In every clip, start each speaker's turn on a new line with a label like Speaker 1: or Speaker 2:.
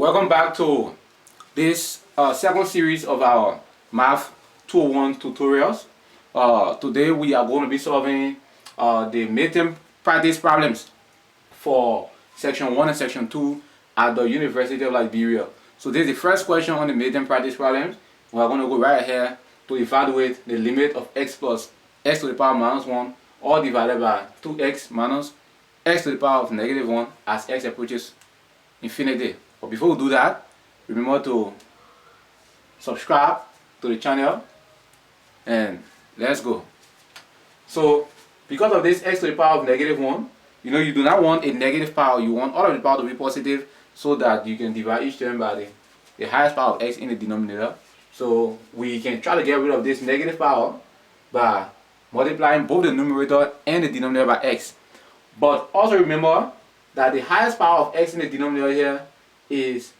Speaker 1: Welcome back to this second series of our Math 201 tutorials. Today we are going to be solving the midterm practice problems for section 1 and section 2 at the University of Liberia. So this is the first question on the midterm practice problems. We are going to go right here to evaluate the limit of x plus x to the power minus 1 all divided by 2x minus x to the power of negative 1 as x approaches infinity. But before we do that, remember to subscribe to the channel and let's go. So because of this x to the power of negative 1, you do not want a negative power, you want all of the power to be positive so that you can divide each term by the highest power of x in the denominator. So we can try to get rid of this negative power by multiplying both the numerator and the denominator by x. But also remember that the highest power of x in the denominator here is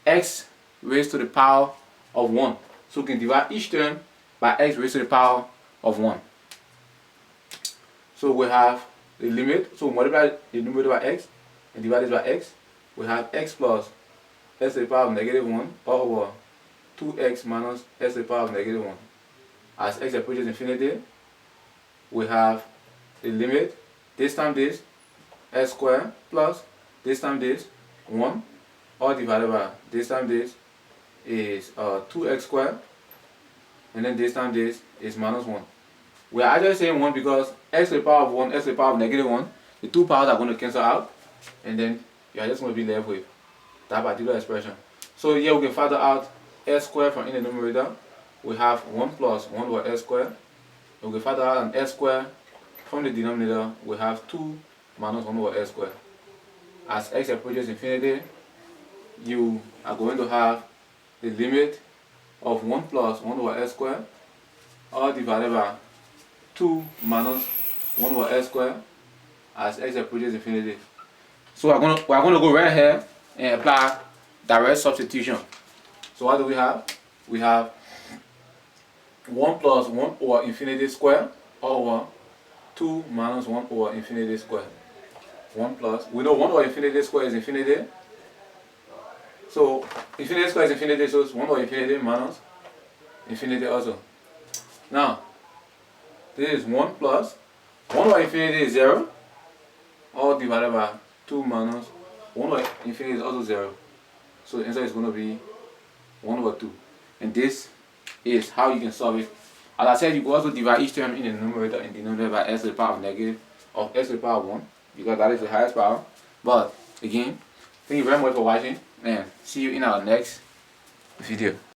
Speaker 1: x raised to the power of 1. So we can divide each term by x raised to the power of 1. So we have the limit, so multiply the numerator by x and divide this by x. We have x plus x to the power of negative 1 over 2x minus x to the power of negative 1. As x approaches infinity, we have the limit, this time this, x squared plus this time this, 1, all divided by this time this is 2x squared, and then this time this is minus 1. We are actually saying 1 because x to the power of 1, x to the power of negative 1, the two powers are going to cancel out, and then you are just going to be left with that particular expression. So here we can factor out x squared from in the numerator. We have 1 plus 1 over x squared. And we can factor out an x squared from the denominator. We have 2 minus 1 over x squared. As x approaches infinity, you are going to have the limit of 1 plus 1 over x squared all divided by 2 minus 1 over x squared as x approaches infinity. So we're going to go right here and apply direct substitution. So what do we have? We have 1 plus 1 over infinity squared over 2 minus 1 over infinity squared. 1 plus, we know 1 over infinity squared is infinity. So infinity squared is infinity, so it's 1 over infinity minus infinity also. Now, this is 1 plus 1 over infinity is 0, all divided by 2 minus 1 over infinity is also 0. So the answer is going to be 1 over 2. And this is how you can solve it. As I said, you can also divide each term in the numerator and denominator by x to the power of negative of x to the power of 1, because that is the highest power. But again, thank you very much for watching and see you in our next video.